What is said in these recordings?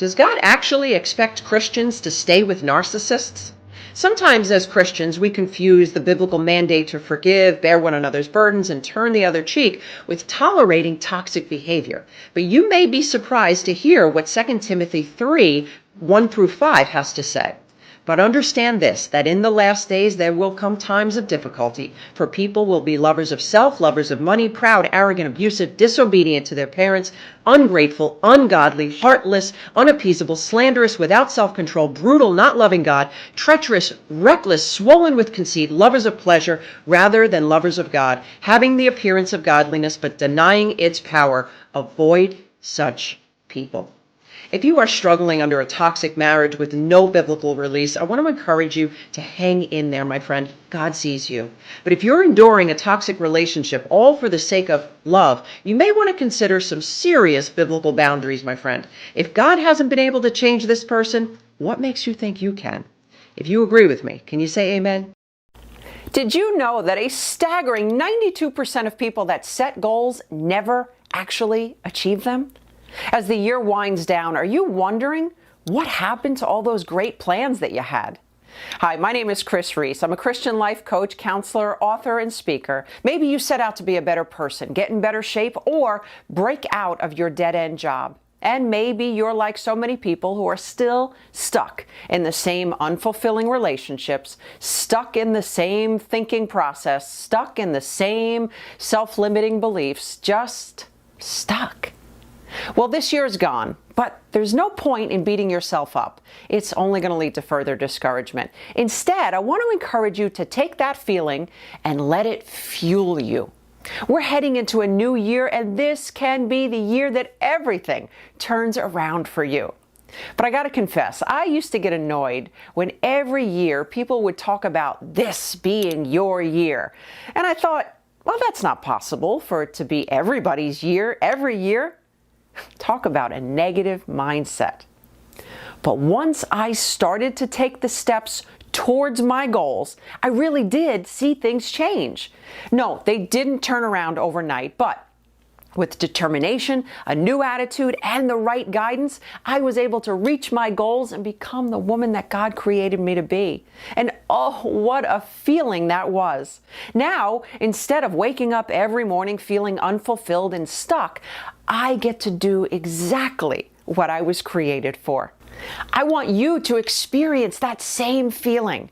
Does God actually expect Christians to stay with narcissists? Sometimes as Christians, we confuse the biblical mandate to forgive, bear one another's burdens, and turn the other cheek with tolerating toxic behavior. But you may be surprised to hear what 2 Timothy 3, 1 through 5 has to say. But understand this, that in the last days there will come times of difficulty, for people will be lovers of self, lovers of money, proud, arrogant, abusive, disobedient to their parents, ungrateful, ungodly, heartless, unappeasable, slanderous, without self-control, brutal, not loving God, treacherous, reckless, swollen with conceit, lovers of pleasure rather than lovers of God, having the appearance of godliness but denying its power. Avoid such people. If you are struggling under a toxic marriage with no biblical release, I want to encourage you to hang in there, my friend. God sees you. But if you're enduring a toxic relationship, all for the sake of love, you may want to consider some serious biblical boundaries, my friend. If God hasn't been able to change this person, what makes you think you can? If you agree with me, can you say amen? Did you know that a staggering 92% of people that set goals never actually achieve them? As the year winds down, are you wondering what happened to all those great plans that you had? Hi, my name is Kris Reece. I'm a Christian life coach, counselor, author, and speaker. Maybe you set out to be a better person, get in better shape, or break out of your dead-end job. And maybe you're like so many people who are still stuck in the same unfulfilling relationships, stuck in the same thinking process, stuck in the same self-limiting beliefs, just stuck. Well, this year is gone, but there's no point in beating yourself up. It's only going to lead to further discouragement. Instead, I want to encourage you to take that feeling and let it fuel you. We're heading into a new year, and this can be the year that everything turns around for you. But I got to confess, I used to get annoyed when every year people would talk about this being your year. And I thought, well, that's not possible for it to be everybody's year every year. Talk about a negative mindset. But once I started to take the steps towards my goals, I really did see things change. No, they didn't turn around overnight, but with determination, a new attitude, and the right guidance, I was able to reach my goals and become the woman that God created me to be. And oh, what a feeling that was. Now, instead of waking up every morning feeling unfulfilled and stuck, I get to do exactly what I was created for. I want you to experience that same feeling.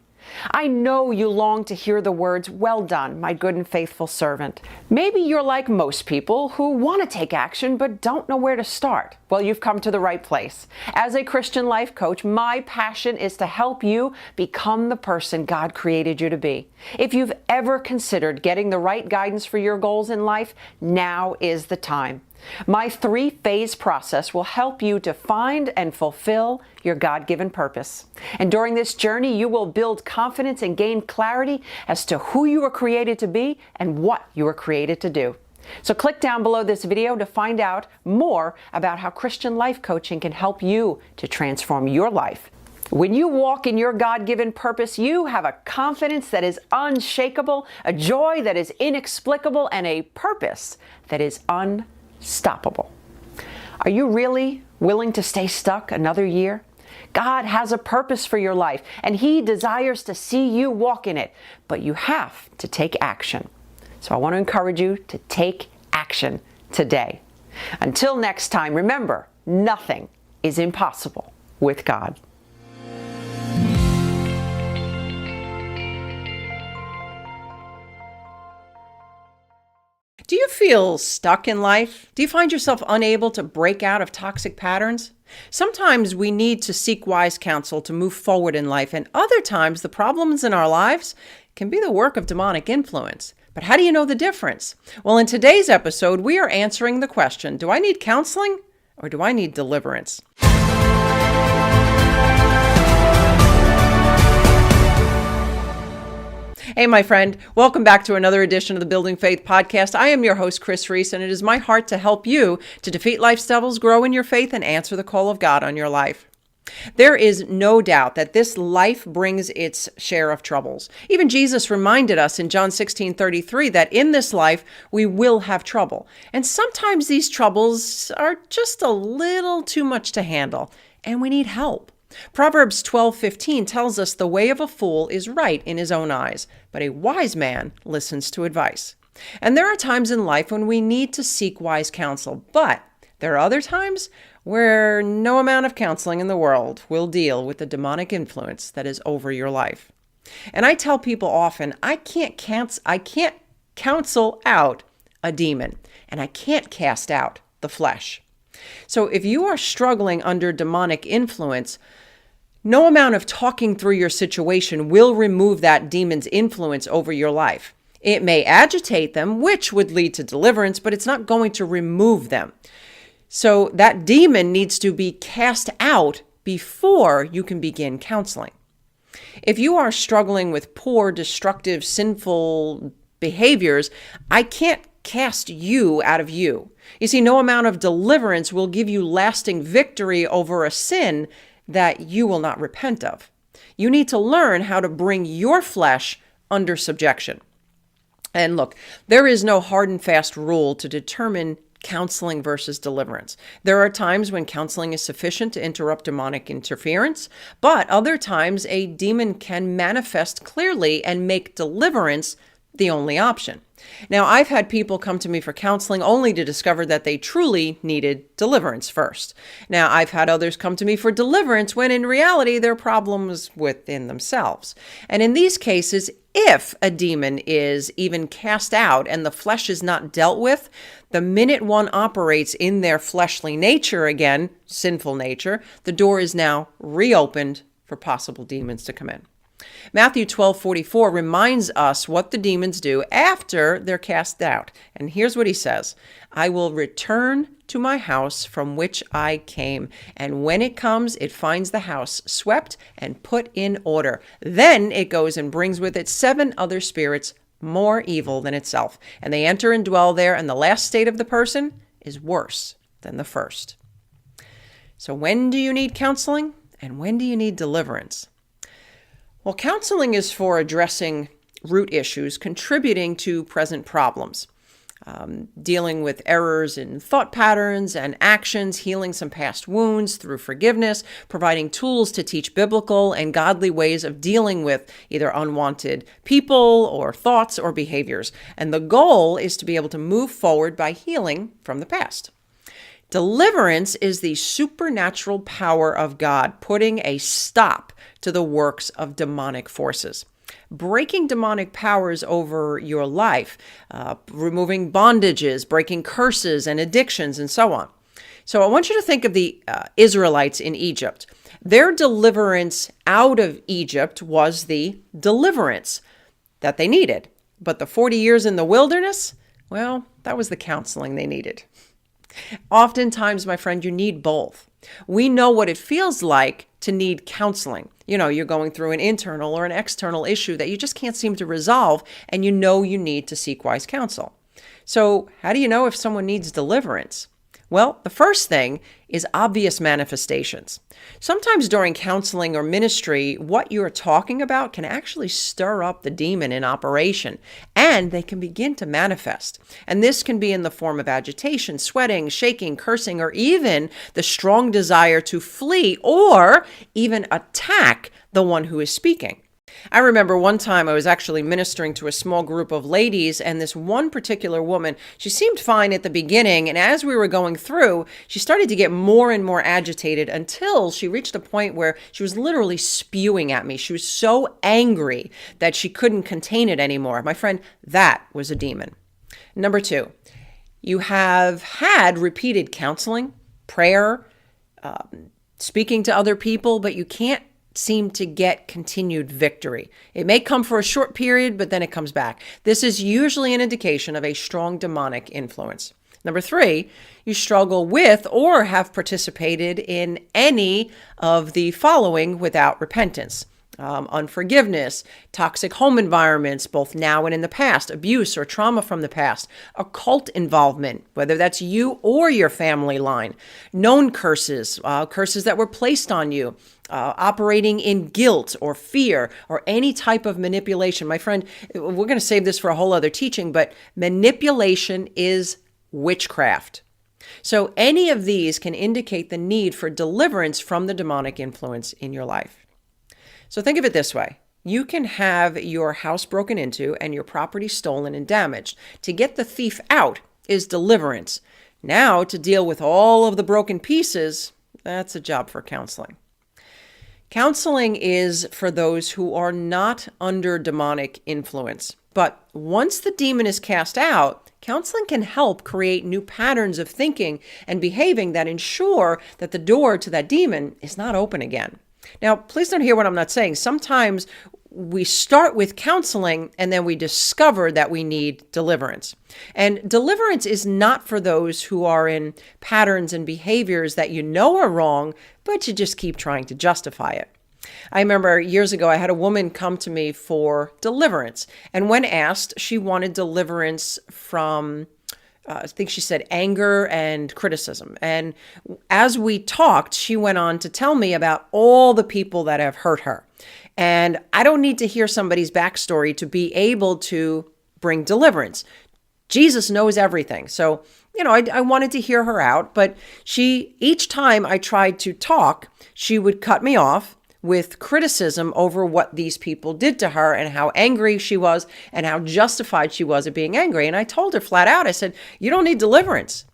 I know you long to hear the words, "Well done, my good and faithful servant." Maybe you're like most people who want to take action but don't know where to start. Well, you've come to the right place. As a Christian life coach, my passion is to help you become the person God created you to be. If you've ever considered getting the right guidance for your goals in life, now is the time. My 3-phase process will help you to find and fulfill your God-given purpose. And during this journey, you will build confidence and gain clarity as to who you were created to be and what you were created to do. So click down below this video to find out more about how Christian life coaching can help you to transform your life. When you walk in your God-given purpose, you have a confidence that is unshakable, a joy that is inexplicable, and a purpose that is unstoppable. Are you really willing to stay stuck another year? God has a purpose for your life, and He desires to see you walk in it, but you have to take action. So I want to encourage you to take action today. Until next time, remember, nothing is impossible with God. Do you feel stuck in life? Do you find yourself unable to break out of toxic patterns? Sometimes we need to seek wise counsel to move forward in life, and other times the problems in our lives can be the work of demonic influence. But how do you know the difference? Well, in today's episode, we are answering the question, do I need counseling or do I need deliverance? Hey, my friend, welcome back to another edition of the Building Faith podcast. I am your host, Kris Reece, and it is my heart to help you to defeat life's devils, grow in your faith, and answer the call of God on your life. There is no doubt that this life brings its share of troubles. Even Jesus reminded us in John 16:33 that in this life we will have trouble. And sometimes these troubles are just a little too much to handle, and we need help. Proverbs 12:15 tells us the way of a fool is right in his own eyes, but a wise man listens to advice. And there are times in life when we need to seek wise counsel, but there are other times where no amount of counseling in the world will deal with the demonic influence that is over your life. And I tell people often, I can't counsel out a demon, and I can't cast out the flesh. So if you are struggling under demonic influence, no amount of talking through your situation will remove that demon's influence over your life. It may agitate them, which would lead to deliverance, but it's not going to remove them. So that demon needs to be cast out before you can begin counseling. If you are struggling with poor, destructive, sinful behaviors, I can't cast you out of you. You see, no amount of deliverance will give you lasting victory over a sin that you will not repent of. You need to learn how to bring your flesh under subjection. And look, there is no hard and fast rule to determine counseling versus deliverance. There are times when counseling is sufficient to interrupt demonic interference, but other times a demon can manifest clearly and make deliverance the only option. Now, I've had people come to me for counseling only to discover that they truly needed deliverance first. Now, I've had others come to me for deliverance when in reality their problem was within themselves. And in these cases, if a demon is even cast out and the flesh is not dealt with, the minute one operates in their fleshly nature again, sinful nature, the door is now reopened for possible demons to come in. Matthew 12:44 reminds us what the demons do after they're cast out. And here's what he says: I will return to my house from which I came, and when it comes, it finds the house swept and put in order. Then it goes and brings with it 7 other spirits more evil than itself, and they enter and dwell there, and the last state of the person is worse than the first. So when do you need counseling, and when do you need deliverance? Well, counseling is for addressing root issues contributing to present problems, dealing with errors in thought patterns and actions, healing some past wounds through forgiveness, providing tools to teach biblical and godly ways of dealing with either unwanted people or thoughts or behaviors. And the goal is to be able to move forward by healing from the past. Deliverance is the supernatural power of God putting a stop to the works of demonic forces. Breaking demonic powers over your life, removing bondages, breaking curses and addictions, and so on. So I want you to think of the Israelites in Egypt. Their deliverance out of Egypt was the deliverance that they needed. But the 40 years in the wilderness, well, that was the counseling they needed. Oftentimes, my friend, you need both. We know what it feels like to need counseling. You're going through an internal or an external issue that you just can't seem to resolve, and you know you need to seek wise counsel. So how do you know if someone needs deliverance? Well, the first thing is obvious manifestations. Sometimes during counseling or ministry, what you're talking about can actually stir up the demon in operation, and they can begin to manifest. And this can be in the form of agitation, sweating, shaking, cursing, or even the strong desire to flee or even attack the one who is speaking. I remember one time I was actually ministering to a small group of ladies, and this one particular woman, she seemed fine at the beginning, and as we were going through, she started to get more and more agitated until she reached a point where she was literally spewing at me. She was so angry that she couldn't contain it anymore. My friend, that was a demon. Number 2, you have had repeated counseling, prayer, speaking to other people, but you can't seem to get continued victory. It may come for a short period, but then it comes back. This is usually an indication of a strong demonic influence. Number 3, you struggle with or have participated in any of the following without repentance. unforgiveness, toxic home environments, both now and in the past, abuse or trauma from the past, occult involvement, whether that's you or your family line, known curses, curses that were placed on you, operating in guilt or fear or any type of manipulation. My friend, we're going to save this for a whole other teaching, but manipulation is witchcraft. So any of these can indicate the need for deliverance from the demonic influence in your life. So think of it this way. You can have your house broken into and your property stolen and damaged. To get the thief out is deliverance. Now, to deal with all of the broken pieces, that's a job for counseling. Counseling is for those who are not under demonic influence. But once the demon is cast out, counseling can help create new patterns of thinking and behaving that ensure that the door to that demon is not open again. Now, please don't hear what I'm not saying. Sometimes we start with counseling and then we discover that we need deliverance. And deliverance is not for those who are in patterns and behaviors that you know are wrong, but you just keep trying to justify it. I remember years ago, I had a woman come to me for deliverance. And when asked, she wanted deliverance from I think she said anger and criticism. And as we talked, she went on to tell me about all the people that have hurt her. And I don't need to hear somebody's backstory to be able to bring deliverance. Jesus knows everything. So, I wanted to hear her out, but each time I tried to talk, she would cut me off with criticism over what these people did to her and how angry she was and how justified she was at being angry. And I told her flat out, I said, you don't need deliverance.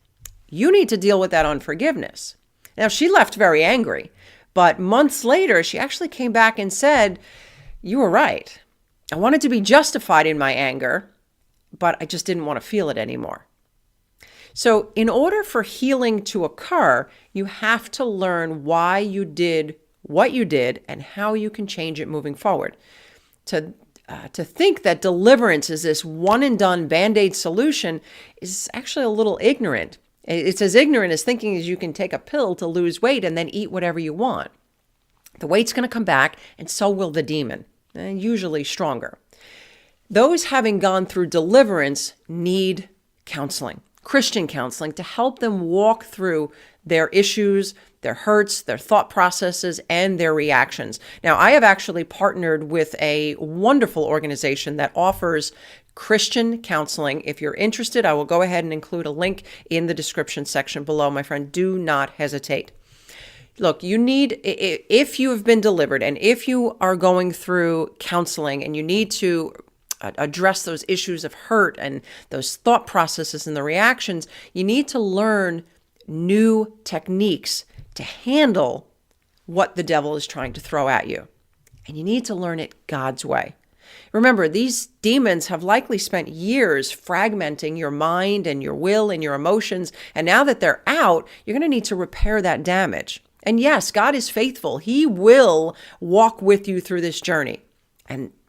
You need to deal with that unforgiveness. Now, she left very angry, but months later, she actually came back and said, you were right. I wanted to be justified in my anger, but I just didn't want to feel it anymore. So in order for healing to occur, you have to learn why you did what you did and how you can change it moving forward. To think that deliverance is this one and done Band-Aid solution is actually a little ignorant. It's as ignorant as thinking as you can take a pill to lose weight and then eat whatever you want. The weight's going to come back and so will the demon, and usually stronger. Those having gone through deliverance need counseling, Christian counseling, to help them walk through their issues, their hurts, their thought processes, and their reactions. Now, I have actually partnered with a wonderful organization that offers Christian counseling. If you're interested, I will go ahead and include a link in the description section below. My friend, do not hesitate. Look, if you have been delivered and if you are going through counseling and you need to address those issues of hurt and those thought processes and the reactions, you need to learn new techniques to handle what the devil is trying to throw at you. And you need to learn it God's way. Remember, these demons have likely spent years fragmenting your mind and your will and your emotions. And now that they're out, you're going to need to repair that damage. And yes, God is faithful. He will walk with you through this journey.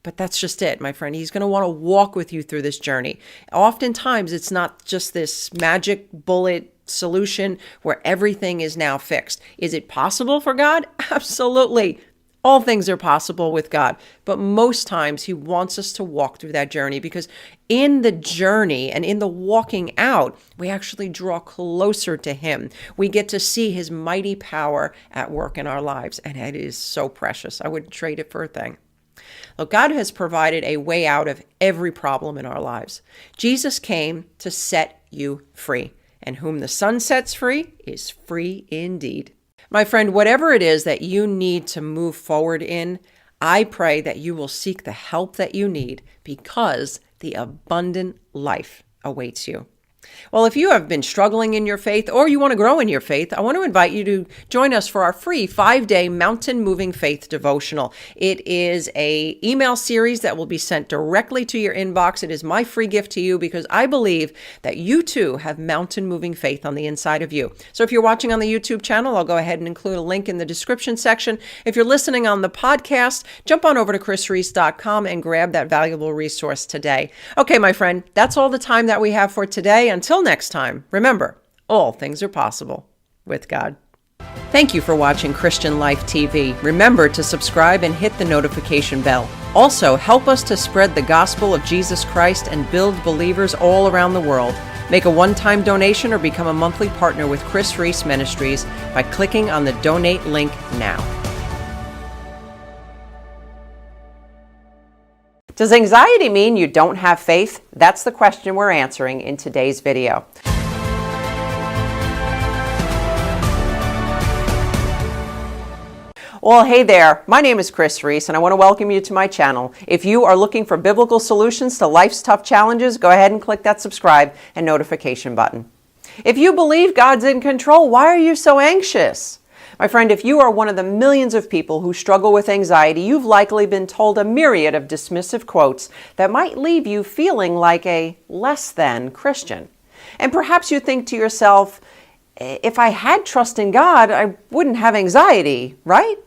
But that's just it, my friend. He's going to want to walk with you through this journey. Oftentimes, it's not just this magic bullet solution where everything is now fixed. Is it possible for God? Absolutely. All things are possible with God. But most times he wants us to walk through that journey because in the journey and in the walking out, we actually draw closer to him. We get to see his mighty power at work in our lives. And it is so precious. I wouldn't trade it for a thing. Look, God has provided a way out of every problem in our lives. Jesus came to set you free. And whom the Son sets free is free indeed. My friend, whatever it is that you need to move forward in, I pray that you will seek the help that you need because the abundant life awaits you. Well, if you have been struggling in your faith or you want to grow in your faith, I want to invite you to join us for our free 5-day Mountain Moving Faith devotional. It is an email series that will be sent directly to your inbox. It is my free gift to you because I believe that you too have mountain moving faith on the inside of you. So if you're watching on the YouTube channel, I'll go ahead and include a link in the description section. If you're listening on the podcast, jump on over to KrisReece.com and grab that valuable resource today. Okay, my friend, that's all the time that we have for today. Until next time, remember, all things are possible with God. Thank you for watching Christian Life TV. Remember to subscribe and hit the notification bell. Also, help us to spread the gospel of Jesus Christ and build believers all around the world. Make a one-time donation or become a monthly partner with Kris Reece Ministries by clicking on the donate link now. Does anxiety mean you don't have faith? That's the question we're answering in today's video. Well, hey there. My name is Kris Reece, and I want to welcome you to my channel. If you are looking for biblical solutions to life's tough challenges, go ahead and click that subscribe and notification button. If you believe God's in control, why are you so anxious? My friend, if you are one of the millions of people who struggle with anxiety, you've likely been told a myriad of dismissive quotes that might leave you feeling like a less than Christian. And perhaps you think to yourself, if I had trust in God, I wouldn't have anxiety, right?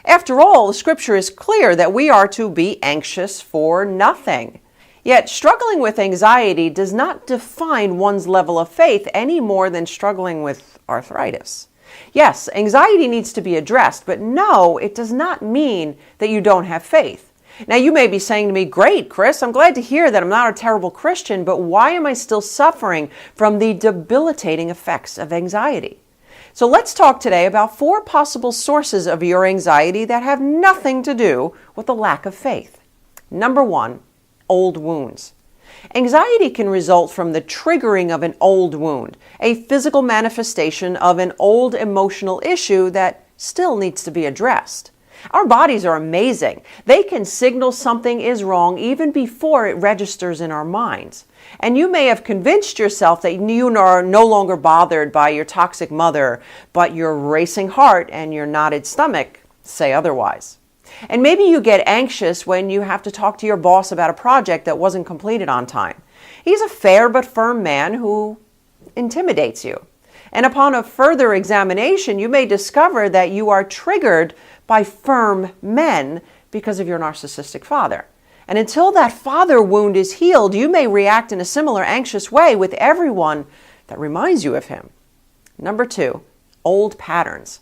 After all, the scripture is clear that we are to be anxious for nothing. Yet struggling with anxiety does not define one's level of faith any more than struggling with arthritis. Yes, anxiety needs to be addressed, but no, it does not mean that you don't have faith. Now you may be saying to me, great, Kris, I'm glad to hear that I'm not a terrible Christian, but why am I still suffering from the debilitating effects of anxiety? So let's talk today about 4 possible sources of your anxiety that have nothing to do with a lack of faith. Number 1, old wounds. Anxiety can result from the triggering of an old wound, a physical manifestation of an old emotional issue that still needs to be addressed. Our bodies are amazing. They can signal something is wrong even before it registers in our minds. And you may have convinced yourself that you are no longer bothered by your toxic mother, but your racing heart and your knotted stomach say otherwise. And maybe you get anxious when you have to talk to your boss about a project that wasn't completed on time. He's a fair but firm man who intimidates you. And upon a further examination, you may discover that you are triggered by firm men because of your narcissistic father. And until that father wound is healed, you may react in a similar anxious way with everyone that reminds you of him. Number 2, old patterns.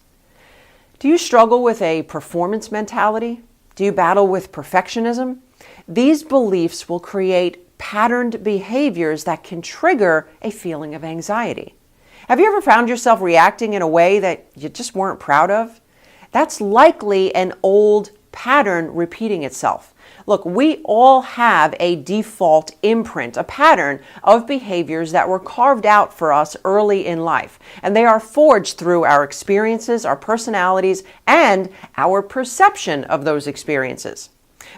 Do you struggle with a performance mentality? Do you battle with perfectionism? These beliefs will create patterned behaviors that can trigger a feeling of anxiety. Have you ever found yourself reacting in a way that you just weren't proud of? That's likely an old pattern repeating itself. Look, we all have a default imprint, a pattern of behaviors that were carved out for us early in life. And they are forged through our experiences, our personalities, and our perception of those experiences.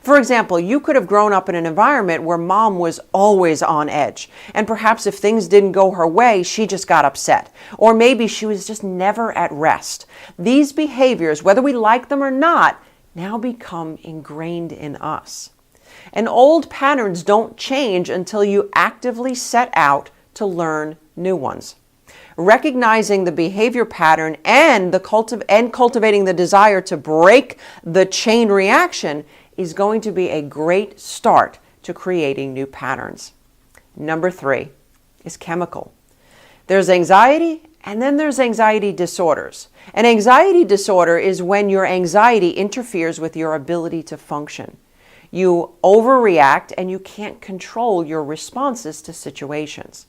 For example, you could have grown up in an environment where mom was always on edge. And perhaps if things didn't go her way, she just got upset. Or maybe she was just never at rest. These behaviors, whether we like them or not, now become ingrained in us. And old patterns don't change until you actively set out to learn new ones. Recognizing the behavior pattern and cultivating the desire to break the chain reaction is going to be a great start to creating new patterns. Number 3 is chemical. There's anxiety, and then there's anxiety disorders. An anxiety disorder is when your anxiety interferes with your ability to function. You overreact and you can't control your responses to situations.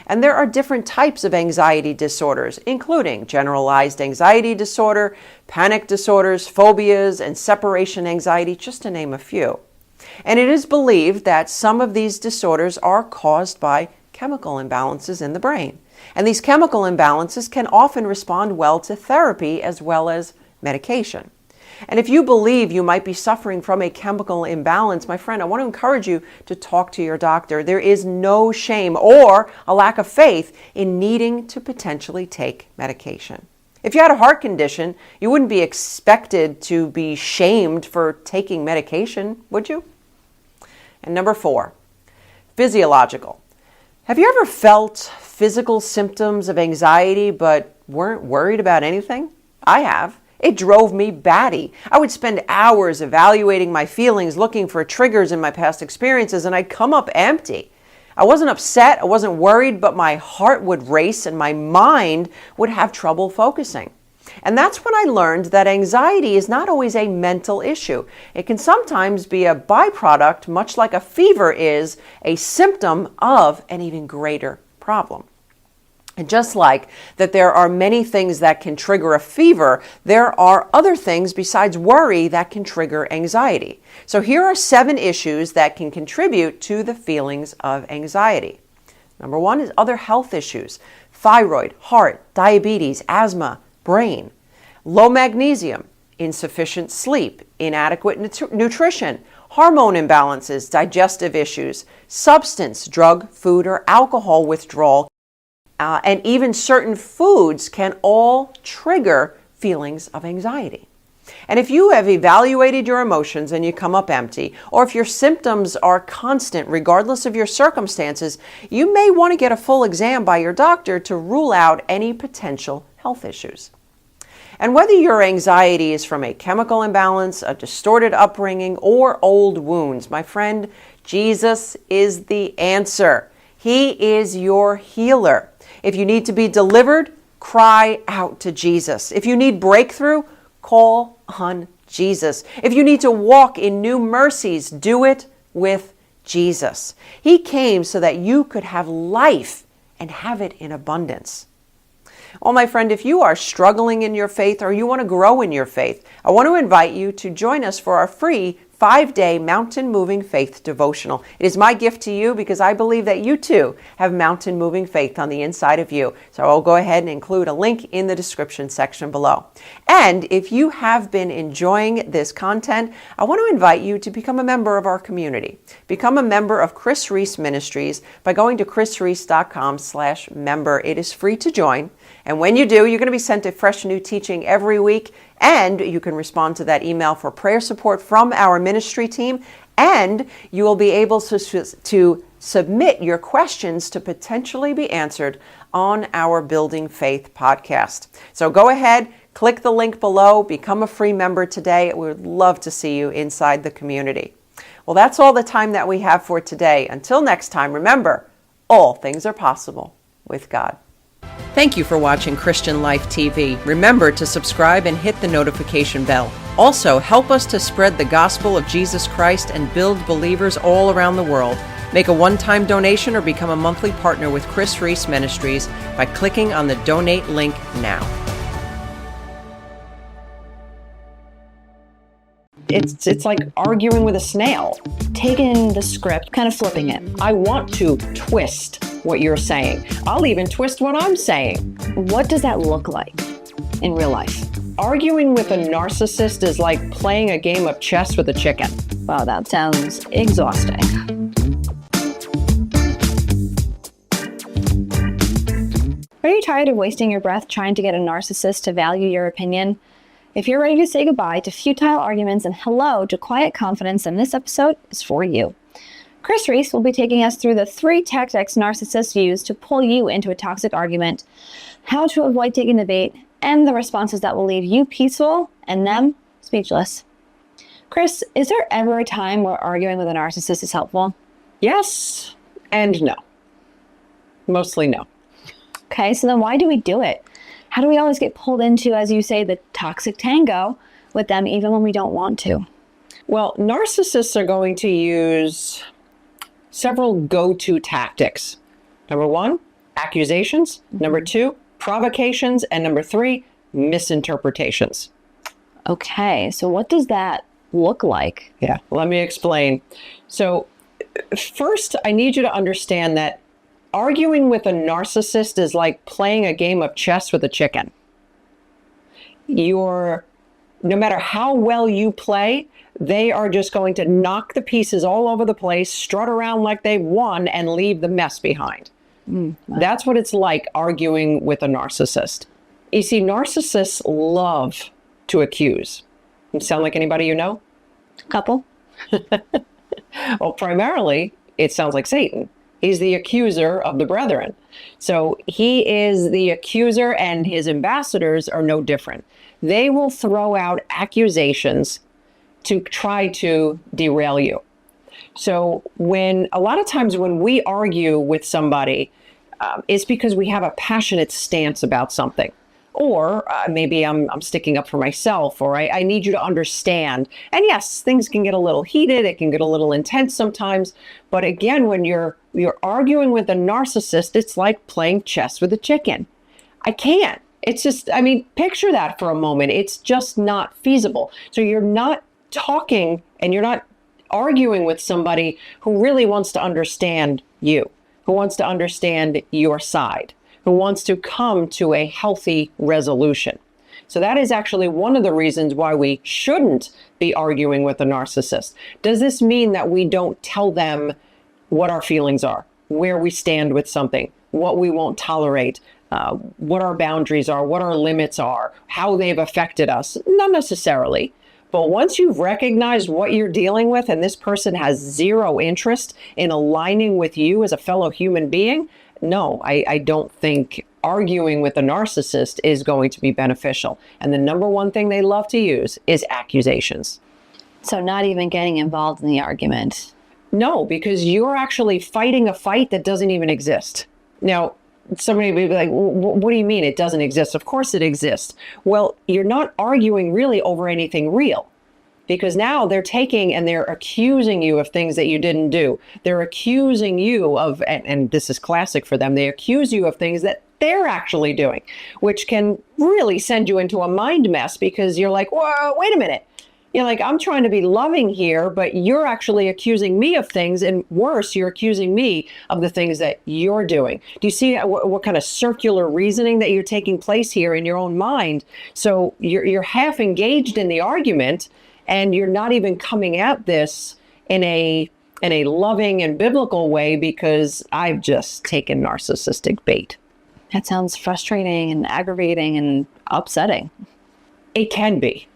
And there are different types of anxiety disorders, including generalized anxiety disorder, panic disorders, phobias, and separation anxiety, just to name a few. And it is believed that some of these disorders are caused by chemical imbalances in the brain. And these chemical imbalances can often respond well to therapy as well as medication. And if you believe you might be suffering from a chemical imbalance, my friend, I want to encourage you to talk to your doctor. There is no shame or a lack of faith in needing to potentially take medication. If you had a heart condition, you wouldn't be expected to be shamed for taking medication, would you? And number 4, physiological. Have you ever felt physical symptoms of anxiety but weren't worried about anything? I have. It drove me batty. I would spend hours evaluating my feelings, looking for triggers in my past experiences, and I'd come up empty. I wasn't upset, I wasn't worried, but my heart would race and my mind would have trouble focusing. And that's when I learned that anxiety is not always a mental issue. It can sometimes be a byproduct, much like a fever is a symptom of an even greater problem. And just like that there are many things that can trigger a fever, there are other things besides worry that can trigger anxiety. So here are 7 issues that can contribute to the feelings of anxiety. Number 1 is other health issues: thyroid, heart, diabetes, asthma, brain. Low magnesium, insufficient sleep, inadequate nutrition, hormone imbalances, digestive issues, substance, drug, food, or alcohol withdrawal, and even certain foods can all trigger feelings of anxiety. And if you have evaluated your emotions and you come up empty, or if your symptoms are constant regardless of your circumstances, you may want to get a full exam by your doctor to rule out any potential health issues. And whether your anxiety is from a chemical imbalance, a distorted upbringing, or old wounds, my friend, Jesus is the answer. He is your healer. If you need to be delivered, cry out to Jesus. If you need breakthrough, call on Jesus. If you need to walk in new mercies, do it with Jesus. He came so that you could have life and have it in abundance. Well, my friend, if you are struggling in your faith or you want to grow in your faith, I want to invite you to join us for our free 5-day mountain moving faith devotional. It is my gift to you because I believe that you too have mountain moving faith on the inside of you. So I'll go ahead and include a link in the description section below. And if you have been enjoying this content, I want to invite you to become a member of our community. Become a member of Kris Reece Ministries by going to krisreece.com/member. It is free to join. And when you do, you're going to be sent a fresh new teaching every week. And you can respond to that email for prayer support from our ministry team. And you will be able to submit your questions to potentially be answered on our Building Faith podcast. So go ahead, click the link below, become a free member today. We would love to see you inside the community. Well, that's all the time that we have for today. Until next time, remember, all things are possible with God. Thank you for watching Christian Life TV. Remember to subscribe and hit the notification bell. Also, help us to spread the gospel of Jesus Christ and build believers all around the world. Make a one-time donation or become a monthly partner with Kris Reece Ministries by clicking on the donate link now. It's like arguing with a snail. Taking the script, kind of flipping it. I want to twist what you're saying. I'll even twist what I'm saying. What does that look like in real life? Arguing with a narcissist is like playing a game of chess with a chicken. Wow, that sounds exhausting. Are you tired of wasting your breath trying to get a narcissist to value your opinion? If you're ready to say goodbye to futile arguments and hello to quiet confidence, then this episode is for you. Kris Reece will be taking us through the 3 tactics narcissists use to pull you into a toxic argument, how to avoid taking the bait, and the responses that will leave you peaceful and them speechless. Kris, is there ever a time where arguing with a narcissist is helpful? Yes and no. Mostly no. Okay, so then why do we do it? How do we always get pulled into, as you say, the toxic tango with them even when we don't want to? Well, narcissists are going to use several go-to tactics. Number 1, accusations. Number 2, provocations. And number 3, misinterpretations. Okay, so what does that look like? Yeah, let me explain. So first, I need you to understand that arguing with a narcissist is like playing a game of chess with a chicken. No matter how well you play, they are just going to knock the pieces all over the place, strut around like they won, and leave the mess behind. Wow. That's what it's like arguing with a narcissist. You see, narcissists love to accuse. Sound like anybody you know? Couple? Well, primarily, it sounds like Satan. He's the accuser of the brethren. So he is the accuser, and his ambassadors are no different. They will throw out accusations to try to derail you. So a lot of times when we argue with somebody, it's because we have a passionate stance about something. Or maybe I'm sticking up for myself, or I need you to understand. And yes, things can get a little heated. It can get a little intense sometimes. But again, when you're arguing with a narcissist, it's like playing chess with a chicken. I can't. It's just, I mean, picture that for a moment. It's just not feasible. So you're not talking and you're not arguing with somebody who really wants to understand you, who wants to understand your side, who wants to come to a healthy resolution. So that is actually one of the reasons why we shouldn't be arguing with a narcissist. Does this mean that we don't tell them what our feelings are, where we stand with something, what we won't tolerate, what our boundaries are, what our limits are, how they've affected us? Not necessarily. But once you've recognized what you're dealing with and this person has zero interest in aligning with you as a fellow human being, no, I don't think arguing with a narcissist is going to be beneficial. And the number one thing they love to use is accusations. So not even getting involved in the argument. No, because you're actually fighting a fight that doesn't even exist. Now, somebody may be like, what do you mean it doesn't exist? Of course it exists. Well, you're not arguing really over anything real. Because now they're taking and they're accusing you of things that you didn't do. They're accusing you of, and this is classic for them, they accuse you of things that they're actually doing, which can really send you into a mind mess because you're like, whoa, wait a minute. You're like, I'm trying to be loving here, but you're actually accusing me of things. And worse, you're accusing me of the things that you're doing. Do you see what kind of circular reasoning that you're taking place here in your own mind? So you're half engaged in the argument, and you're not even coming at this in a loving and biblical way because I've just taken narcissistic bait. That sounds frustrating and aggravating and upsetting. It can be.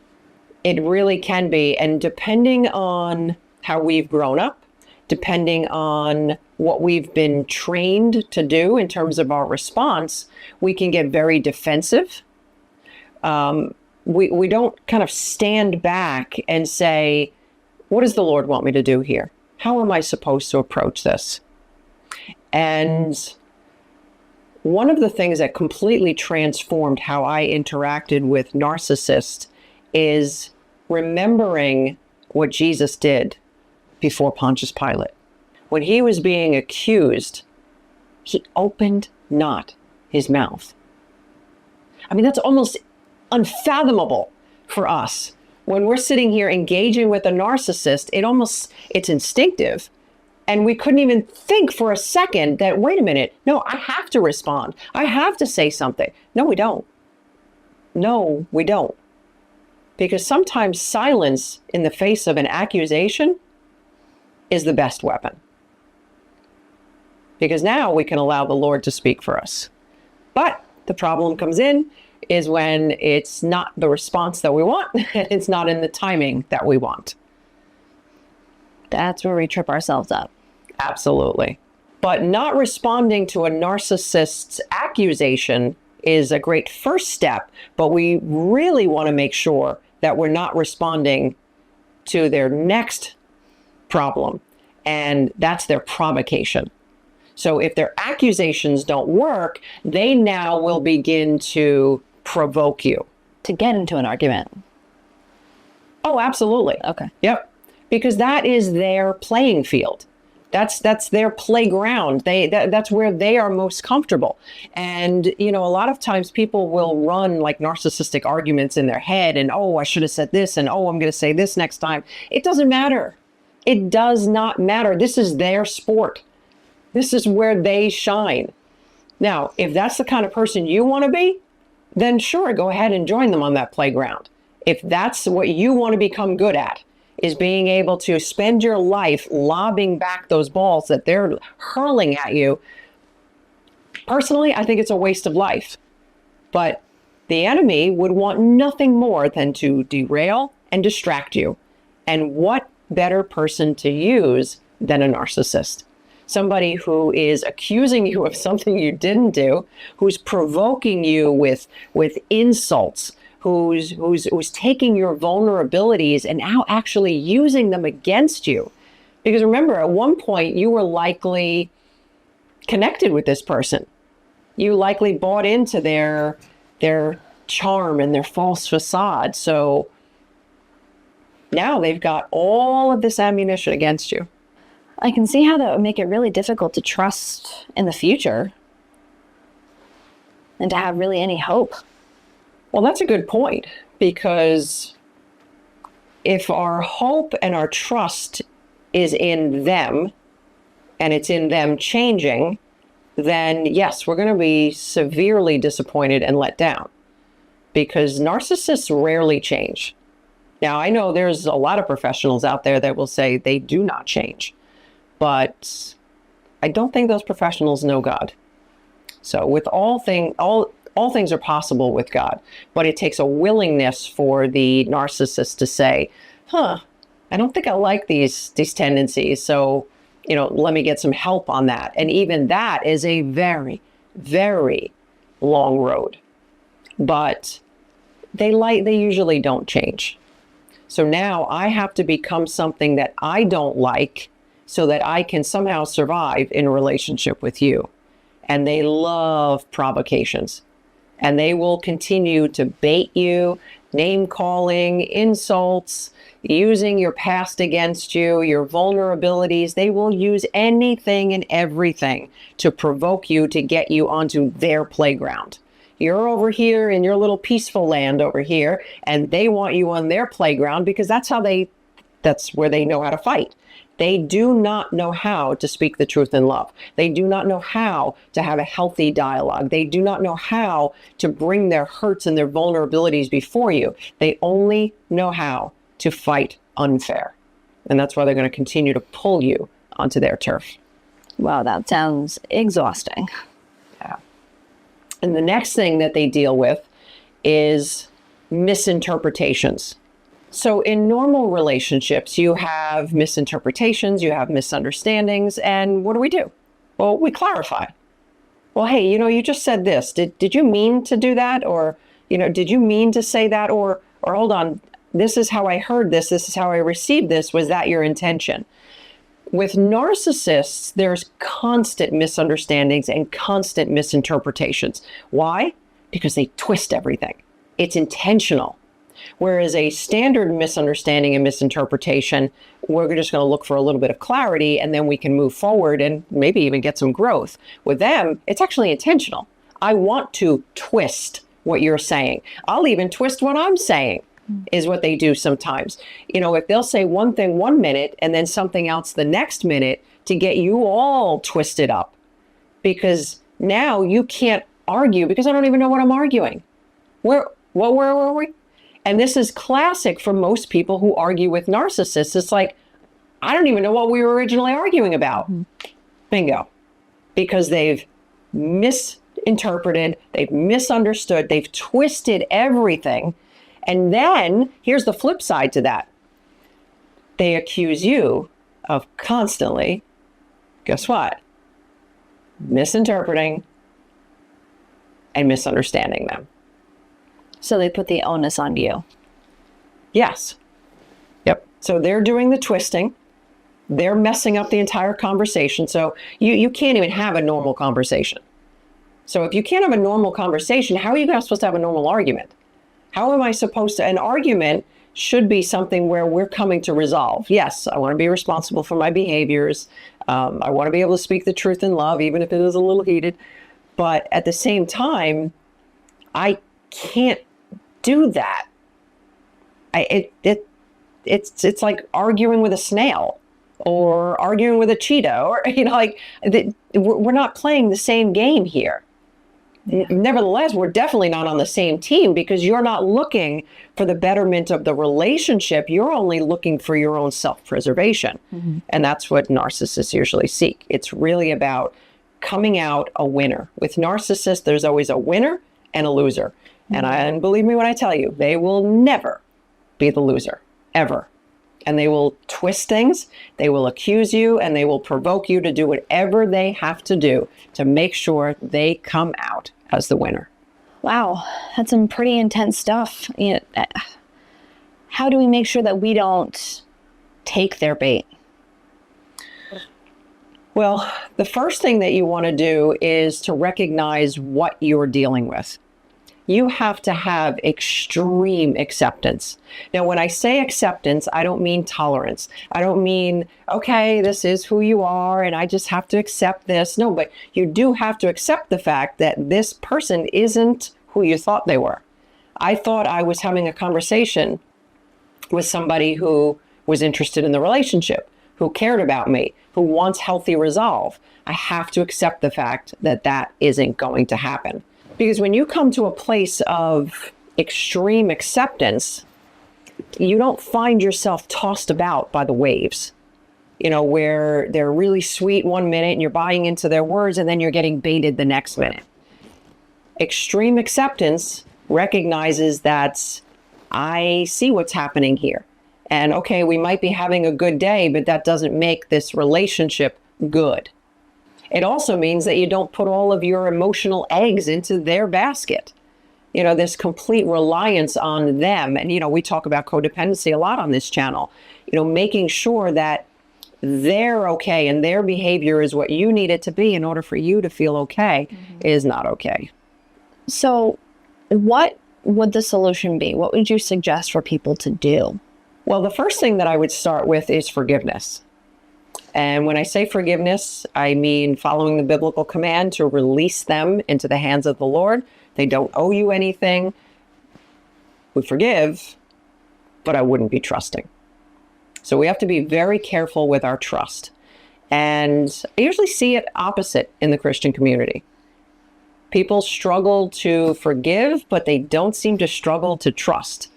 It really can be. And depending on how we've grown up, depending on what we've been trained to do in terms of our response, we can get very defensive. We don't kind of stand back and say, what does the Lord want me to do here? How am I supposed to approach this? And one of the things that completely transformed how I interacted with narcissists is remembering what Jesus did before Pontius Pilate. When he was being accused, he opened not his mouth. I mean, that's almost unfathomable for us. When we're sitting here engaging with a narcissist, it's instinctive. And we couldn't even think for a second that, wait a minute, no, I have to respond. I have to say something. No, we don't. No, we don't. Because sometimes silence in the face of an accusation is the best weapon. Because now we can allow the Lord to speak for us. But the problem comes in is when it's not the response that we want, and it's not in the timing that we want. That's where we trip ourselves up. Absolutely. But not responding to a narcissist's accusation is a great first step, but we really want to make sure that we're not responding to their next problem, and that's their provocation. So if their accusations don't work, they now will begin to provoke you. To get into an argument. Oh, absolutely. Okay. Yep. Because that is their playing field. That's their playground. That's where they are most comfortable. And, a lot of times people will run like narcissistic arguments in their head and, oh, I should have said this, and oh, I'm going to say this next time. It doesn't matter. It does not matter. This is their sport. This is where they shine. Now, if that's the kind of person you want to be, then sure, go ahead and join them on that playground. If that's what you want to become good at, is being able to spend your life lobbing back those balls that they're hurling at you, personally, I think it's a waste of life. But the enemy would want nothing more than to derail and distract you. And what better person to use than a narcissist? Somebody who is accusing you of something you didn't do, who's provoking you with insults, who's taking your vulnerabilities and now actually using them against you. Because remember, at one point you were likely connected with this person. You likely bought into their charm and their false facade. So now they've got all of this ammunition against you. I can see how that would make it really difficult to trust in the future and to have really any hope. Well, that's a good point, because if our hope and our trust is in them and it's in them changing, then yes, we're going to be severely disappointed and let down, because narcissists rarely change. Now, I know there's a lot of professionals out there that will say they do not change, but I don't think those professionals know God. So with all things are possible with God, but it takes a willingness for the narcissist to say, I don't think I like these tendencies. So, let me get some help on that. And even that is a very, very long road, but they usually don't change. So now I have to become something that I don't like so that I can somehow survive in a relationship with you. And they love provocations. And they will continue to bait you, name calling, insults, using your past against you, your vulnerabilities. They will use anything and everything to provoke you, to get you onto their playground. You're over here in your little peaceful land over here, and they want you on their playground because that's where they know how to fight. They do not know how to speak the truth in love. They do not know how to have a healthy dialogue. They do not know how to bring their hurts and their vulnerabilities before you. They only know how to fight unfair. And that's why they're going to continue to pull you onto their turf. Wow, that sounds exhausting. Yeah. And the next thing that they deal with is misinterpretations. So in normal relationships, you have misinterpretations, you have misunderstandings, and what do? Well, we clarify. Well, hey, you just said this. Did you mean to do that? Or, did you mean to say that? Or hold on, this is how I heard this. This is how I received this. Was that your intention? With narcissists, there's constant misunderstandings and constant misinterpretations. Why? Because they twist everything. It's intentional. Whereas a standard misunderstanding and misinterpretation, we're just going to look for a little bit of clarity and then we can move forward and maybe even get some growth. With them, it's actually intentional. I want to twist what you're saying. I'll even twist what I'm saying, is what they do sometimes. If they'll say one thing 1 minute and then something else the next minute to get you all twisted up, because now you can't argue because I don't even know what I'm arguing. Where were we? And this is classic for most people who argue with narcissists. It's like, I don't even know what we were originally arguing about. Bingo. Because they've misinterpreted, they've misunderstood, they've twisted everything. And then here's the flip side to that. They accuse you of constantly, guess what? Misinterpreting and misunderstanding them. So they put the onus on you. Yes. Yep. So they're doing the twisting. They're messing up the entire conversation. So you can't even have a normal conversation. So if you can't have a normal conversation, how are you guys supposed to have a normal argument? How am I supposed to? An argument should be something where we're coming to resolve. Yes, I want to be responsible for my behaviors. I want to be able to speak the truth in love, even if it is a little heated. But at the same time, I can't do that. It's like arguing with a snail or arguing with a cheetah, or we're not playing the same game here. Nevertheless, we're definitely not on the same team, because you're not looking for the betterment of the relationship. You're only looking for your own self-preservation. Mm-hmm. And that's what narcissists usually seek. It's really about coming out a winner. With narcissists, there's always a winner and a loser. And believe me when I tell you, they will never be the loser, ever. And they will twist things, they will accuse you, and they will provoke you to do whatever they have to do to make sure they come out as the winner. Wow, that's some pretty intense stuff. How do we make sure that we don't take their bait? Well, the first thing that you want to do is to recognize what you're dealing with. you have to have extreme acceptance. Now, when I say acceptance, I don't mean tolerance. I don't mean, okay, this is who you are and I just have to accept this. No, but you do have to accept the fact that this person isn't who you thought they were. I thought I was having a conversation with somebody who was interested in the relationship, who cared about me, who wants healthy resolve. I have to accept the fact that that isn't going to happen. Because when you come to a place of extreme acceptance, you don't find yourself tossed about by the waves, where they're really sweet one minute and you're buying into their words and then you're getting baited the next minute. Extreme acceptance recognizes that I see what's happening here. And okay, we might be having a good day, but that doesn't make this relationship good. It also means that you don't put all of your emotional eggs into their basket. This complete reliance on them. And, we talk about codependency a lot on this channel, making sure that they're okay and their behavior is what you need it to be in order for you to feel okay is not okay. So what would the solution be? What would you suggest for people to do? Well, the first thing that I would start with is forgiveness. And when I say forgiveness, I mean following the biblical command to release them into the hands of the Lord. They don't owe you anything. We forgive, but I wouldn't be trusting. So we have to be very careful with our trust. And I usually see it opposite in the Christian community. People struggle to forgive, but they don't seem to struggle to trust.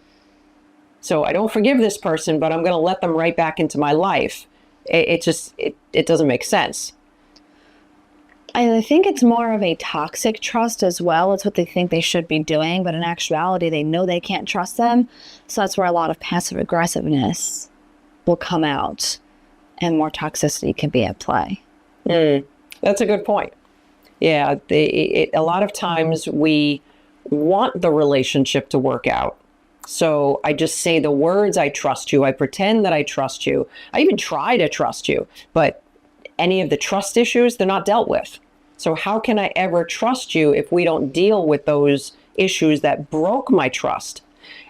So I don't forgive this person, but I'm going to let them right back into my life. It doesn't make sense. I think it's more of a toxic trust as well. It's what they think they should be doing, but in actuality, they know they can't trust them. So that's where a lot of passive aggressiveness will come out and more toxicity can be at play. That's a good point. Yeah, a lot of times we want the relationship to work out. So I just say the words, I trust you. I pretend that I trust you. I even try to trust you. But any of the trust issues, they're not dealt with. So how can I ever trust you if we don't deal with those issues that broke my trust?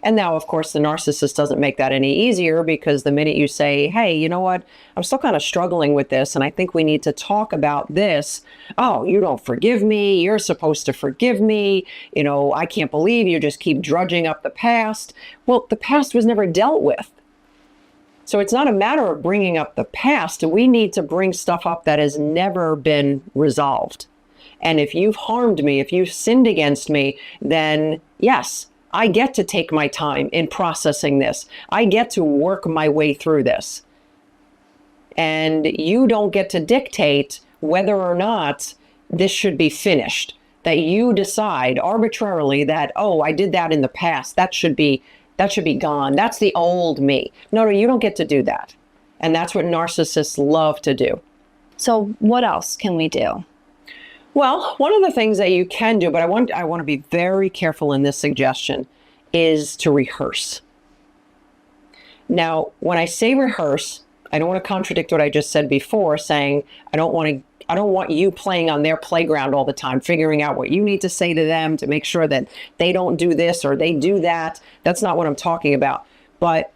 And now, of course, the narcissist doesn't make that any easier, because the minute you say, hey, you know what, I'm still kind of struggling with this and I think we need to talk about this. Oh, you don't forgive me. You're supposed to forgive me. I can't believe you just keep drudging up the past. Well, the past was never dealt with. So it's not a matter of bringing up the past. We need to bring stuff up that has never been resolved. And if you've harmed me, if you've sinned against me, then yes, I get to take my time in processing this. I get to work my way through this. And you don't get to dictate whether or not this should be finished. That you decide arbitrarily that, oh, I did that in the past. That should be gone. That's the old me. No, you don't get to do that. And that's what narcissists love to do. So what else can we do? Well, one of the things that you can do, but I want to be very careful in this suggestion, is to rehearse. Now, when I say rehearse, I don't want to contradict what I just said before, saying I don't want you playing on their playground all the time, figuring out what you need to say to them to make sure that they don't do this or they do that. That's not what I'm talking about. But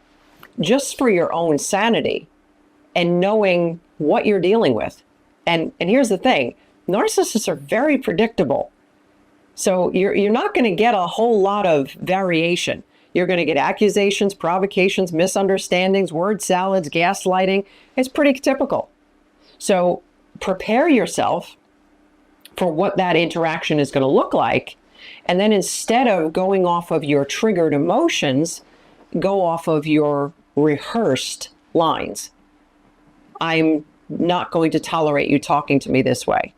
just for your own sanity and knowing what you're dealing with. And here's the thing. Narcissists are very predictable. So you're not going to get a whole lot of variation. You're going to get accusations, provocations, misunderstandings, word salads, gaslighting. It's pretty typical. So prepare yourself for what that interaction is going to look like. And then instead of going off of your triggered emotions, go off of your rehearsed lines. I'm not going to tolerate you talking to me this way.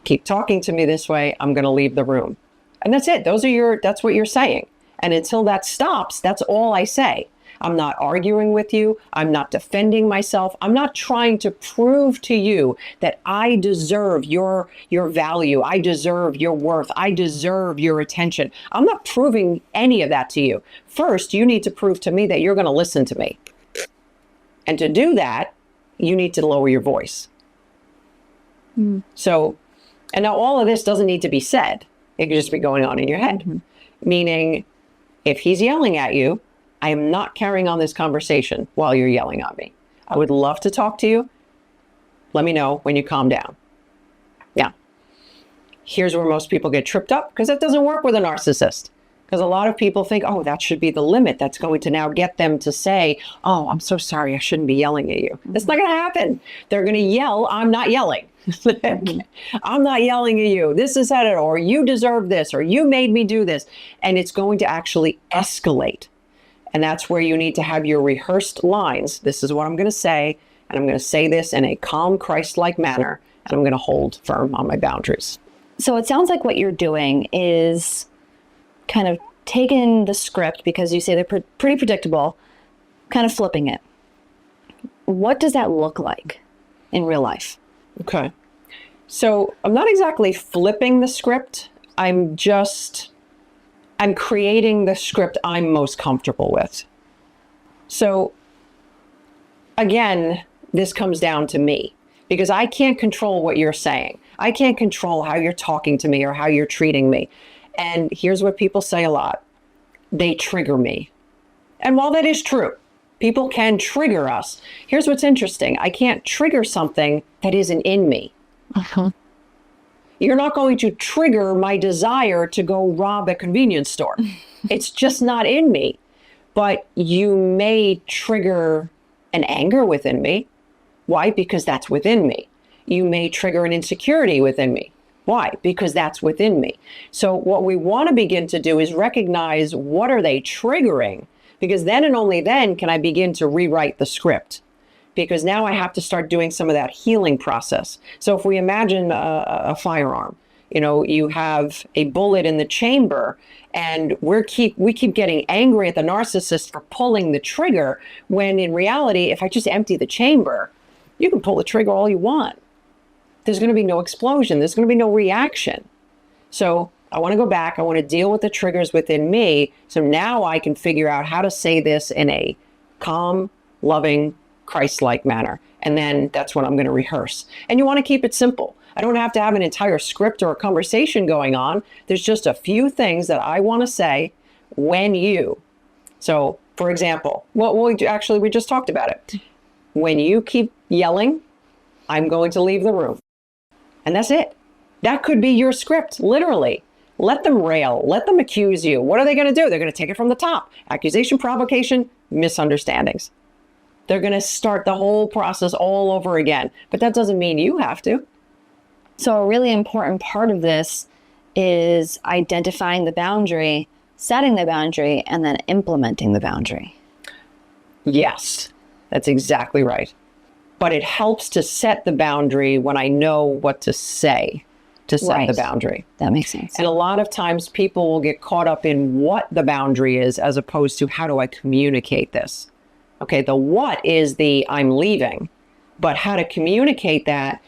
Keep talking to me this way, I'm going to leave the room. And that's it. That's what you're saying. And until that stops, that's all I say. I'm not arguing with you. I'm not defending myself. I'm not trying to prove to you that I deserve your value. I deserve your worth. I deserve your attention. I'm not proving any of that to you. First, you need to prove to me that you're going to listen to me. And to do that, you need to lower your voice. So, and now all of this doesn't need to be said. It can just be going on in your head. Meaning, if he's yelling at you, I am not carrying on this conversation while you're yelling at me. I would love to talk to you. Let me know when you calm down. Now, here's where most people get tripped up, because that doesn't work with a narcissist. Because a lot of people think, oh, that should be the limit. That's going to now get them to say, oh, I'm so sorry, I shouldn't be yelling at you. That's not going to happen. They're going to yell, I'm not yelling. I'm not yelling at you. This is it, or you deserve this, or you made me do this. And it's going to actually escalate. And that's where you need to have your rehearsed lines. This is what I'm going to say, and I'm going to say this in a calm, Christ-like manner, and I'm going to hold firm on my boundaries. So it sounds like what you're doing is kind of taking the script, because you say they're pretty predictable, kind of flipping it. What does that look like in real life? Okay. So I'm not exactly flipping the script. I'm creating the script I'm most comfortable with. So again, this comes down to me, because I can't control what you're saying. I can't control how you're talking to me or how you're treating me. And here's what people say a lot. They trigger me. And while that is true, people can trigger us. Here's what's interesting. I can't trigger something that isn't in me. Uh-huh. You're not going to trigger my desire to go rob a convenience store. It's just not in me. But you may trigger an anger within me. Why? Because that's within me. You may trigger an insecurity within me. Why? Because that's within me. So what we want to begin to do is recognize, what are they triggering? Because then and only then can I begin to rewrite the script. Because now I have to start doing some of that healing process. So if we imagine a firearm, you have a bullet in the chamber, and we keep getting angry at the narcissist for pulling the trigger, when in reality, if I just empty the chamber, you can pull the trigger all you want. There's going to be no explosion. There's going to be no reaction. So I want to go back. I want to deal with the triggers within me. So now I can figure out how to say this in a calm, loving, Christ-like manner. And then that's what I'm going to rehearse. And you want to keep it simple. I don't have to have an entire script or a conversation going on. There's just a few things that I want to say when you. So, for example, we just talked about it. When you keep yelling, I'm going to leave the room. And that's it. That could be your script, literally. Let them rail. Let them accuse you. What are they going to do? They're going to take it from the top. Accusation, provocation, misunderstandings. They're going to start the whole process all over again. But that doesn't mean you have to. So a really important part of this is identifying the boundary, setting the boundary, and then implementing the boundary. Yes, that's exactly right. But it helps to set the boundary when I know what to say to set the boundary. That makes sense. And a lot of times people will get caught up in what the boundary is, as opposed to how do I communicate this? Okay, the what is the I'm leaving, but how to communicate that,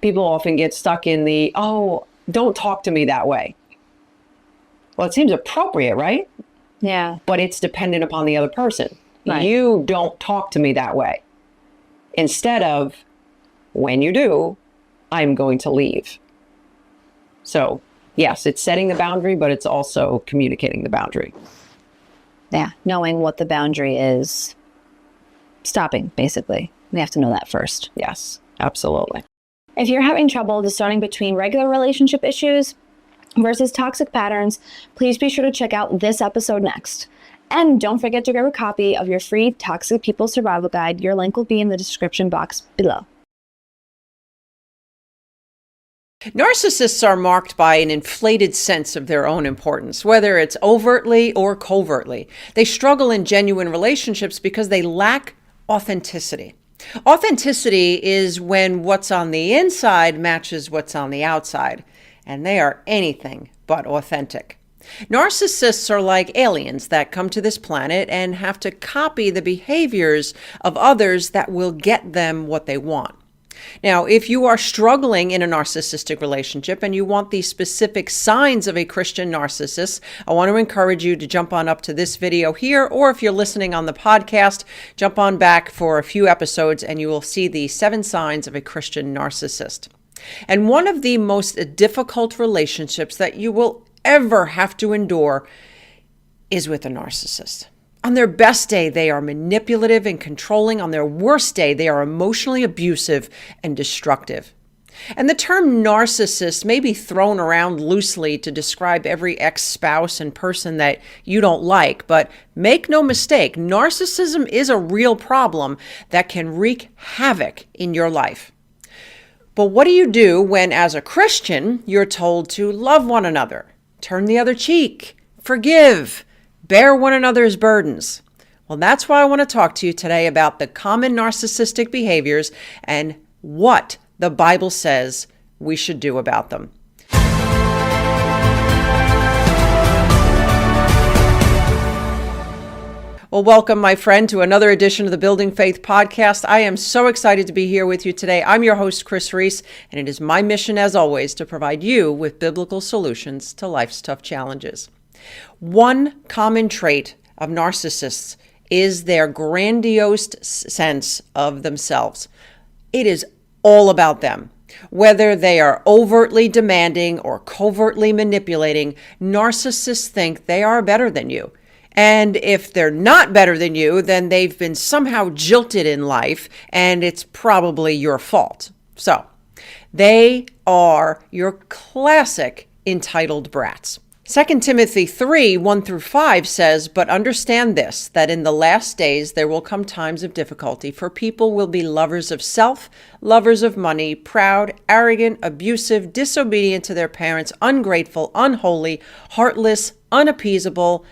people often get stuck in the, oh, don't talk to me that way. Well, it seems appropriate, right? Yeah. But it's dependent upon the other person. Right. You don't talk to me that way. Instead of, when you do, I'm going to leave. So, yes, it's setting the boundary, but it's also communicating the boundary. Yeah, knowing what the boundary is. Stopping, basically. We have to know that first. Yes, absolutely. If you're having trouble discerning between regular relationship issues versus toxic patterns, please be sure to check out this episode next. And don't forget to grab a copy of your free Toxic People Survival Guide. Your link will be in the description box below. Narcissists are marked by an inflated sense of their own importance, whether it's overtly or covertly. They struggle in genuine relationships because they lack authenticity. Authenticity is when what's on the inside matches what's on the outside, and they are anything but authentic. Narcissists are like aliens that come to this planet and have to copy the behaviors of others that will get them what they want. Now, if you are struggling in a narcissistic relationship and you want the specific signs of a Christian narcissist, I want to encourage you to jump on up to this video here, or if you're listening on the podcast, jump on back for a few episodes and you will see the 7 signs of a Christian narcissist. And one of the most difficult relationships that you will ever have to endure is with a narcissist. On their best day, they are manipulative and controlling. On their worst day, they are emotionally abusive and destructive. And the term narcissist may be thrown around loosely to describe every ex-spouse and person that you don't like, but make no mistake, narcissism is a real problem that can wreak havoc in your life. But what do you do when, as a Christian, you're told to love one another, turn the other cheek, forgive, bear one another's burdens? Well, that's why I want to talk to you today about the common narcissistic behaviors and what the Bible says we should do about them. Well, welcome, my friend, to another edition of the Building Faith podcast. I am so excited to be here with you today. I'm your host, Kris Reece, and it is my mission, as always, to provide you with biblical solutions to life's tough challenges. One common trait of narcissists is their grandiose sense of themselves. It is all about them. Whether they are overtly demanding or covertly manipulating, narcissists think they are better than you. And if they're not better than you, then they've been somehow jilted in life, and it's probably your fault. So, they are your classic entitled brats. 2 Timothy 3, 1-5 says, "But understand this, that in the last days there will come times of difficulty, for people will be lovers of self, lovers of money, proud, arrogant, abusive, disobedient to their parents, ungrateful, unholy, heartless, unappeasable,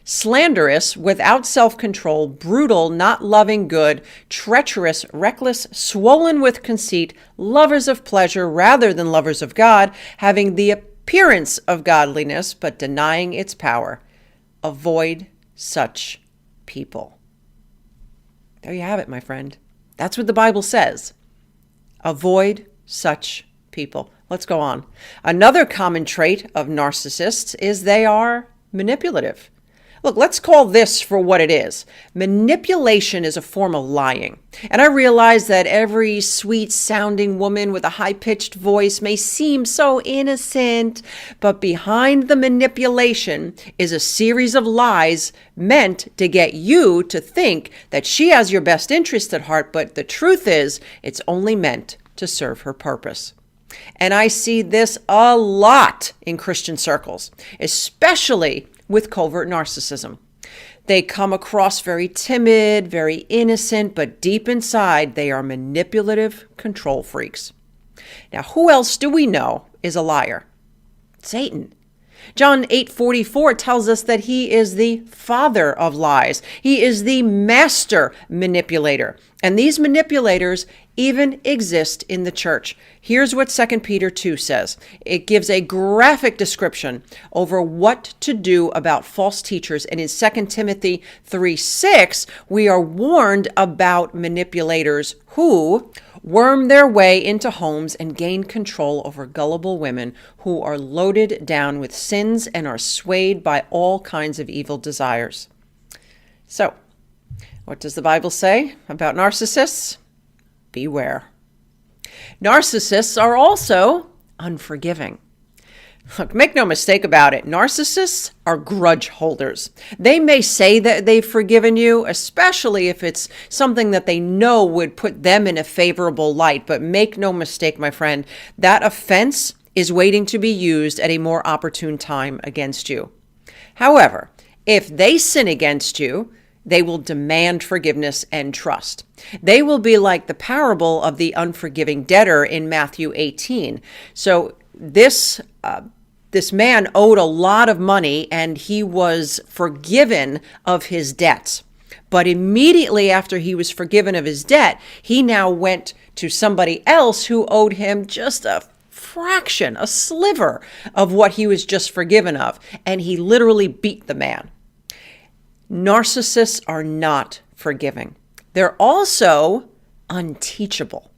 slanderous, without self-control, brutal, not loving good, treacherous, reckless, swollen with conceit, lovers of pleasure rather than lovers of God, having the appearance of godliness, but denying its power. Avoid such people." There you have it, my friend. That's what the Bible says. Avoid such people. Let's go on. Another common trait of narcissists is they are manipulative. Look, let's call this for what it is. Manipulation is a form of lying. And I realize that every sweet-sounding woman with a high-pitched voice may seem so innocent, but behind the manipulation is a series of lies meant to get you to think that she has your best interest at heart, but the truth is, it's only meant to serve her purpose. And I see this a lot in Christian circles, especially with covert narcissism. They come across very timid, very innocent, but deep inside, they are manipulative control freaks. Now, who else do we know is a liar? Satan. John 8:44 tells us that he is the father of lies. He is the master manipulator. And these manipulators even exist in the church. Here's what 2 Peter 2 says. It gives a graphic description over what to do about false teachers. And in 2 Timothy 3:6, we are warned about manipulators who worm their way into homes and gain control over gullible women who are loaded down with sins and are swayed by all kinds of evil desires. So, what does the Bible say about narcissists? Beware. Narcissists are also unforgiving. Look, make no mistake about it. Narcissists are grudge holders. They may say that they've forgiven you, especially if it's something that they know would put them in a favorable light. But make no mistake, my friend, that offense is waiting to be used at a more opportune time against you. However, if they sin against you, they will demand forgiveness and trust. They will be like the parable of the unforgiving debtor in Matthew 18. So this man owed a lot of money and he was forgiven of his debts. But immediately after he was forgiven of his debt, he now went to somebody else who owed him just a fraction, a sliver of what he was just forgiven of. And he literally beat the man. Narcissists are not forgiving. They're also unteachable.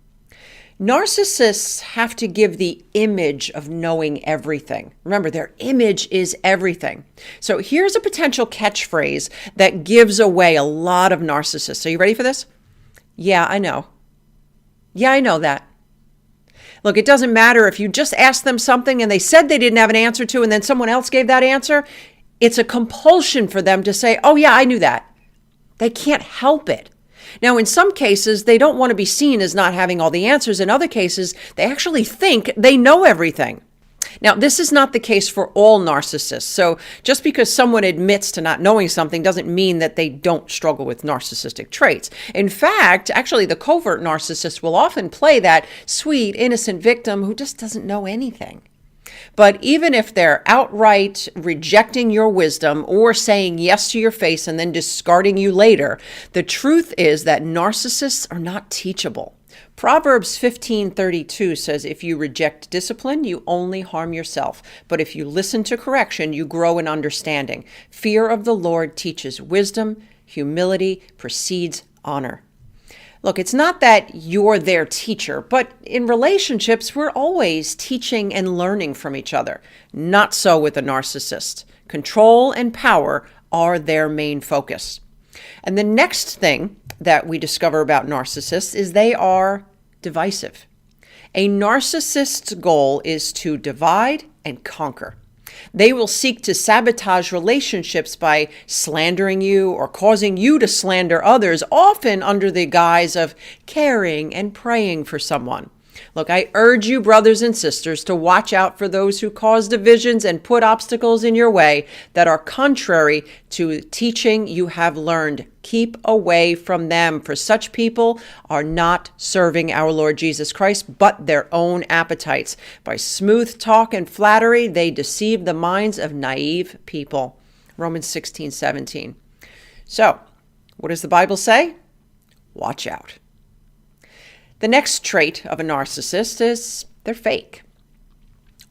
Narcissists have to give the image of knowing everything. Remember, their image is everything. So here's a potential catchphrase that gives away a lot of narcissists. Are you ready for this? Yeah, I know. Yeah, I know that. Look, it doesn't matter if you just asked them something and they said they didn't have an answer to, and then someone else gave that answer. It's a compulsion for them to say, oh yeah, I knew that. They can't help it. Now, in some cases, they don't want to be seen as not having all the answers. In other cases, they actually think they know everything. Now, this is not the case for all narcissists. So just because someone admits to not knowing something doesn't mean that they don't struggle with narcissistic traits. In fact, actually, the covert narcissist will often play that sweet, innocent victim who just doesn't know anything. But even if they're outright rejecting your wisdom or saying yes to your face and then discarding you later, the truth is that narcissists are not teachable. Proverbs 15:32 says, if you reject discipline, you only harm yourself. But if you listen to correction, you grow in understanding. Fear of the Lord teaches wisdom. Humility precedes honor. Look, it's not that you're their teacher, but in relationships, we're always teaching and learning from each other. Not so with a narcissist. Control and power are their main focus. And the next thing that we discover about narcissists is they are divisive. A narcissist's goal is to divide and conquer. They will seek to sabotage relationships by slandering you or causing you to slander others, often under the guise of caring and praying for someone. Look, I urge you, brothers and sisters, to watch out for those who cause divisions and put obstacles in your way that are contrary to teaching you have learned. Keep away from them, for such people are not serving our Lord Jesus Christ, but their own appetites. By smooth talk and flattery, they deceive the minds of naive people. Romans 16:17. So, what does the Bible say? Watch out. The next trait of a narcissist is they're fake.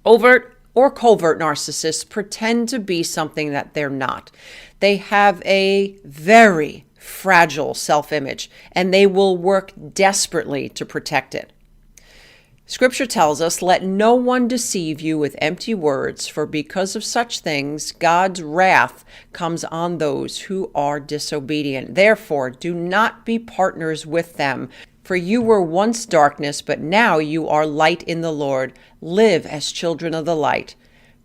Overt or covert narcissists pretend to be something that they're not. They have a very fragile self-image, and they will work desperately to protect it. Scripture tells us, let no one deceive you with empty words, for because of such things, God's wrath comes on those who are disobedient. Therefore, do not be partners with them. For you were once darkness, but now you are light in the Lord. Live as children of the light.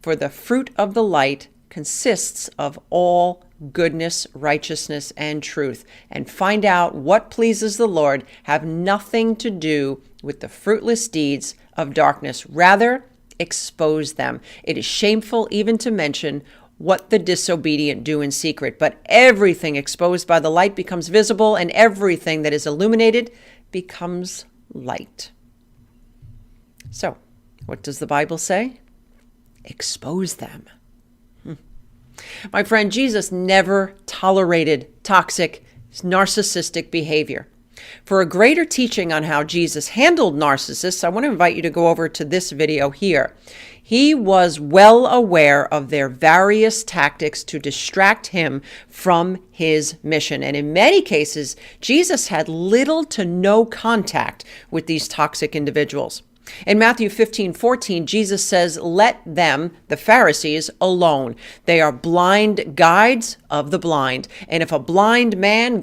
For the fruit of the light consists of all goodness, righteousness, and truth. And find out what pleases the Lord. Have nothing to do with the fruitless deeds of darkness. Rather, expose them. It is shameful even to mention what the disobedient do in secret. But everything exposed by the light becomes visible, and everything that is illuminated becomes light. So, what does the Bible say? Expose them. My friend, Jesus never tolerated toxic, narcissistic behavior. For a greater teaching on how Jesus handled narcissists, I want to invite you to go over to this video here. He was well aware of their various tactics to distract him from his mission. And in many cases, Jesus had little to no contact with these toxic individuals. In Matthew 15:14, Jesus says, let them, the Pharisees, alone. They are blind guides of the blind. And if a blind man